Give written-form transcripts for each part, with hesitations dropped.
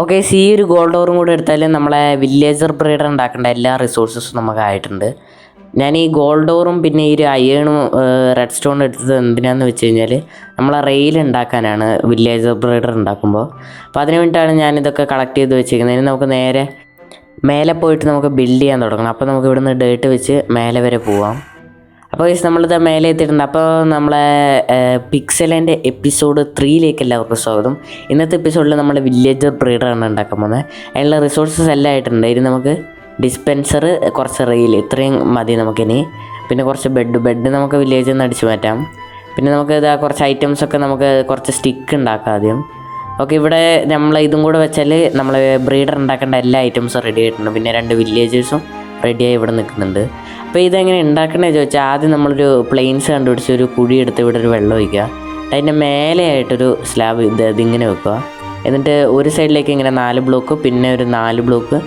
Okay, ഈ ഒരു gold ഓറും കൂടെ എടുത്താൽ നമ്മളെ വില്ലേജർ ബ്രീഡർ ഉണ്ടാക്കേണ്ട എല്ലാ റിസോഴ്സസും നമുക്ക് ആയിട്ടുണ്ട്. ഞാൻ ഈ ഗോൾഡ് ഓറും പിന്നെ ഈ ഒരു അയേണും റെഡ് സ്റ്റോണും എടുത്തത് എന്തിനാന്ന് വെച്ച് കഴിഞ്ഞാൽ നമ്മളെ റെയിൽ ഉണ്ടാക്കാനാണ് വില്ലേജർ ബ്രീഡർ ഉണ്ടാക്കുമ്പോൾ. അപ്പോൾ അതിന് വേണ്ടിയിട്ടാണ് ഞാനിതൊക്കെ കളക്ട് ചെയ്ത് വെച്ചിരിക്കുന്നത്. ഇനി നമുക്ക് നേരെ മേലെ പോയിട്ട് നമുക്ക് ബിൽഡ് ചെയ്യാൻ തുടങ്ങണം. അപ്പോൾ നമുക്ക് ഇവിടുന്ന് ഡേട്ട് വെച്ച് മേലെ വരെ പോവാം. അപ്പോൾ നമ്മളിത് മേലെ എത്തിയിട്ടുണ്ട്. അപ്പോൾ നമ്മളെ പിക്സലിൻ്റെ എപ്പിസോഡ് 3 എല്ലാവർക്കും സ്വാഗതം. ഇന്നത്തെ എപ്പിസോഡിൽ നമ്മൾ വില്ലേജർ ബ്രീഡറാണ് ഉണ്ടാക്കാൻ പോകുന്നത്. അതിനുള്ള റിസോഴ്സസ് എല്ലാം ആയിട്ടുണ്ട്. ഇനി നമുക്ക് ഡിസ്പെൻസർ, കുറച്ച് റെയിൽ, ഇത്രയും മതി നമുക്കിനി. പിന്നെ കുറച്ച് ബെഡ് നമുക്ക് വില്ലേജിൽ നിന്ന് അടിച്ചു മാറ്റാം. പിന്നെ നമുക്ക് ഇതാ കുറച്ച് ഐറ്റംസൊക്കെ നമുക്ക് കുറച്ച് സ്റ്റിക്ക് ഉണ്ടാക്കാം ആദ്യം. ഓക്കെ, ഇവിടെ നമ്മൾ ഇതും കൂടെ വെച്ചാൽ നമ്മൾ ബ്രീഡർ ഉണ്ടാക്കേണ്ട എല്ലാ ഐറ്റംസും റെഡി ആയിട്ടുണ്ട്. പിന്നെ 2 വില്ലേജേഴ്സും റെഡിയായി ഇവിടെ നിൽക്കുന്നുണ്ട്. അപ്പോൾ ഇതെങ്ങനെ ഉണ്ടാക്കണമെന്ന് ചോദിച്ചാൽ ആദ്യം നമ്മളൊരു പ്ലെയിൻസ് കണ്ടുപിടിച്ച് ഒരു കുഴി എടുത്ത് ഇവിടെ ഒരു വെള്ളം ഒഴിക്കുക. അതിൻ്റെ മേലെയായിട്ടൊരു സ്ലാബ് ഇതിങ്ങനെ വെക്കുക. എന്നിട്ട് ഒരു സൈഡിലേക്ക് ഇങ്ങനെ 4 ബ്ലോക്ക്, പിന്നെ ഒരു 4 ബ്ലോക്ക്,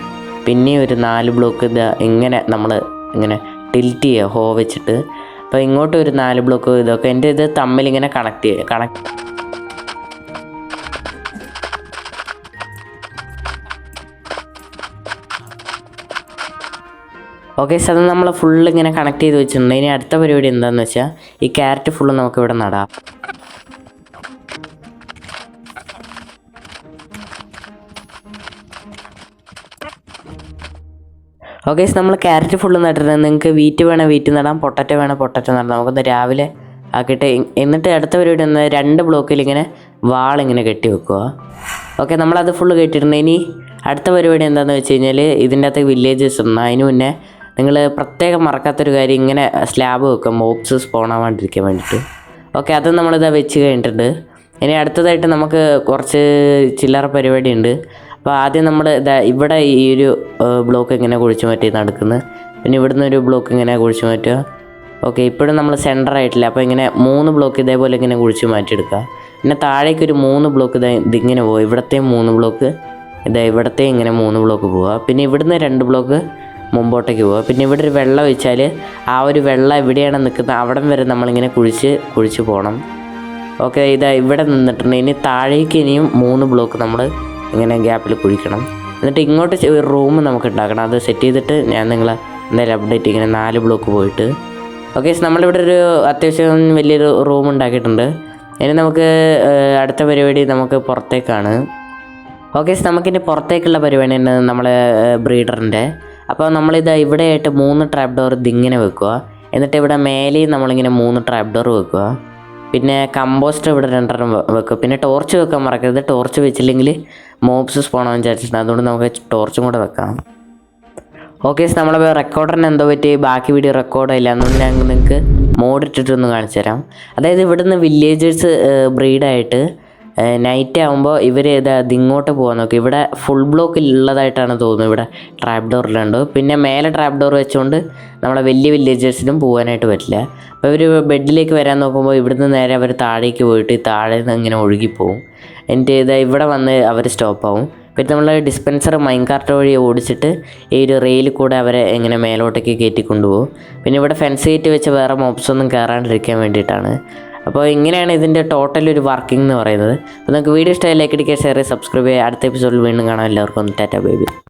പിന്നെ ഒരു 4 ബ്ലോക്ക് ഇങ്ങനെ നമ്മൾ ഇങ്ങനെ ടിൽറ്റ് ചെയ്യുക ഹോ വെച്ചിട്ട്. അപ്പോൾ ഇങ്ങോട്ട് ഒരു 4 ബ്ലോക്ക് ഇതൊക്കെ എൻ്റെ ഇത് തമ്മിലിങ്ങനെ കണക്ട് ഓക്കെ, അത് നമ്മൾ ഫുള്ള് ഇങ്ങനെ കണക്ട് ചെയ്ത് വെച്ചിട്ടുണ്ട്. ഇനി അടുത്ത പരിപാടി എന്താണെന്ന് വെച്ചാൽ ഈ ക്യാരറ്റ് ഫുള്ള് നമുക്കിവിടെ നടാം. ഓക്കെ, നമ്മൾ ക്യാരറ്റ് ഫുള്ള് നട്ടിട്ടുണ്ട്. നിങ്ങൾക്ക് വീറ്റ് വേണേൽ വീറ്റ് നടാം, പൊട്ടറ്റോ വേണേൽ പൊട്ടറ്റോ നടാം. നമുക്കൊന്ന് രാവിലെ ആക്കിയിട്ട് എന്നിട്ട് അടുത്ത പരിപാടി ഒന്ന് 2 ബ്ലോക്കിൽ ഇങ്ങനെ വാളിങ്ങനെ കെട്ടി വെക്കുക. ഓക്കെ, നമ്മളത് ഫുള്ള് കെട്ടിയിട്ടുണ്ട്. ഇനി അടുത്ത പരിപാടി എന്താണെന്ന് വെച്ച് കഴിഞ്ഞാൽ ഇതിൻ്റെ അകത്ത് വില്ലേജസ് ഉണ്ട്. അതിന് മുന്നേ നിങ്ങൾ പ്രത്യേകം മറക്കാത്തൊരു കാര്യം, ഇങ്ങനെ സ്ലാബ് വെക്കുക മോബ്സ് സ്പോൺ ആവാണ്ടിരിക്കാൻ വേണ്ടിയിട്ട്. ഓക്കെ, അത് നമ്മളിതാ വെച്ച് കഴിഞ്ഞിട്ടുണ്ട്. ഇനി അടുത്തതായിട്ട് നമുക്ക് കുറച്ച് ചില്ലറ പരിപാടി ഉണ്ട്. അപ്പോൾ ആദ്യം നമ്മൾ ഇവിടെ ഈ ഒരു ബ്ലോക്ക് ഇങ്ങനെ കുഴിച്ച് മാറ്റി നടക്കുന്നത്. പിന്നെ ഇവിടുന്ന് ഒരു ബ്ലോക്ക് ഇങ്ങനെ കുഴിച്ച് മാറ്റുക. ഓക്കെ, ഇപ്പോഴും നമ്മൾ സെൻറ്റർ ആയിട്ടില്ല. അപ്പോൾ ഇങ്ങനെ 3 ബ്ലോക്ക് ഇതേപോലെ ഇങ്ങനെ കുഴിച്ച് മാറ്റിയെടുക്കുക. പിന്നെ താഴേക്കൊരു 3 ബ്ലോക്ക് ഇതിങ്ങനെ പോവുക. ഇവിടത്തെയും 3 ബ്ലോക്ക്, ഇവിടത്തെയും ഇങ്ങനെ 3 ബ്ലോക്ക് പോവുക. പിന്നെ ഇവിടുന്ന് 2 ബ്ലോക്ക് മുമ്പോട്ടേക്ക് പോവുക. പിന്നെ ഇവിടെ ഒരു വെള്ളം വെച്ചാൽ ആ ഒരു വെള്ളം എവിടെയാണ് നിൽക്കുന്നത് അവിടം വരെ നമ്മളിങ്ങനെ കുഴിച്ച് പോകണം. ഓക്കെ, ഇവിടെ നിന്നിട്ടുണ്ട്. ഇനി താഴേക്ക് ഇനിയും 3 ബ്ലോക്ക് നമ്മൾ ഇങ്ങനെ ഗ്യാപ്പിൽ കുഴിക്കണം. എന്നിട്ട് ഇങ്ങോട്ട് ഒരു റൂം നമുക്ക് ഉണ്ടാക്കണം. അത് സെറ്റ് ചെയ്തിട്ട് ഞാൻ നിങ്ങളെ എന്തായാലും അപ്ഡേറ്റ് ഇങ്ങനെ 4 ബ്ലോക്ക് പോയിട്ട്. ഓക്കെ, നമ്മളിവിടെ ഒരു അത്യാവശ്യം വലിയൊരു റൂം ഉണ്ടാക്കിയിട്ടുണ്ട്. ഇനി നമുക്ക് അടുത്ത പരിപാടി നമുക്ക് പുറത്തേക്കാണ്. ഓക്കെ, നമുക്കിനി പുറത്തേക്കുള്ള പരിപാടി ഉണ്ട് നമ്മളെ ബ്രീഡറിൻ്റെ. അപ്പോൾ ഇവിടെയായിട്ട് 3 ട്രാപ്പ് ഡോർ ഇതിങ്ങനെ വെക്കുക. എന്നിട്ട് ഇവിടെ മേലെയും നമ്മളിങ്ങനെ 3 ട്രാപ്പ് ഡോർ വെക്കുക. പിന്നെ കമ്പോസ്റ്റ് ഇവിടെ 2 വെക്കുക. പിന്നെ ടോർച്ച് വെക്കാൻ മറക്കരുത്. ടോർച്ച് വെച്ചില്ലെങ്കിൽ മോബ്സ് സ്പോണാൻ വിചാരിച്ചിട്ടുണ്ട്. അതുകൊണ്ട് നമുക്ക് ടോർച്ചും കൂടെ വെക്കാം. ഓക്കെ, നമ്മളെ റെക്കോർഡറിന് എന്തോ പറ്റി ബാക്കി വീഡിയോ റെക്കോർഡില്ല. അതുകൊണ്ട് ഞാൻ നിങ്ങൾക്ക് മോഡ് ഇട്ടിട്ടൊന്ന് കാണിച്ചു തരാം. അതായത് ഇവിടുന്ന് വില്ലേജേഴ്സ് ബ്രീഡായിട്ട് നൈറ്റ് ആകുമ്പോൾ ഇവർ ഇങ്ങോട്ട് പോകാൻ നോക്കി. ഇവിടെ ഫുൾ ബ്ലോക്കിൽ ഉള്ളതായിട്ടാണ് തോന്നുന്നത്. ഇവിടെ ട്രാപ്പ് ഡോറിലുണ്ട്. പിന്നെ മേലെ ട്രാപ്പ് ഡോർ വെച്ചുകൊണ്ട് നമ്മളെ വലിയ വില്ലേജേഴ്സിനും പോകാനായിട്ട് പറ്റില്ല. അപ്പോൾ ഇവർ ബെഡിലേക്ക് വരാൻ നോക്കുമ്പോൾ ഇവിടുന്ന് നേരെ അവർ താഴേക്ക് പോയിട്ട് താഴെ നിന്ന് ഇങ്ങനെ ഒഴുകിപ്പോവും. എന്നിട്ട് ഇവിടെ വന്ന് അവർ സ്റ്റോപ്പാവും. പിന്നെ നമ്മൾ ഡിസ്പെൻസർ മൈൻകാർട്ട് വഴി ഓടിച്ചിട്ട് ഈ ഒരു റെയിൽ കൂടെ അവരെ ഇങ്ങനെ മേലോട്ടേക്ക് കയറ്റി കൊണ്ടുപോകും. പിന്നെ ഇവിടെ ഫെൻസ് ഗേറ്റ് വെച്ച് വേറെ മോബ്സൊന്നും കയറാണ്ടിരിക്കാൻ വേണ്ടിയിട്ടാണ്. അപ്പോൾ ഇങ്ങനെയാണ് ഇതിൻ്റെ ടോട്ടൽ ഒരു വർക്കിംഗ് എന്ന് പറയുന്നത്. അപ്പോൾ നിങ്ങൾക്ക് വീഡിയോ ഇഷ്ടമായി ലൈക്ക് അടിക്കുക, ഷെയർ ചെയ്യുക, സബ്സ്ക്രൈബ് ചെയ്യുക. അടുത്ത എപ്പിസോഡിൽ വീണ്ടും കാണാം. എല്ലാവർക്കും ടാറ്റാ ബൈ ബൈ.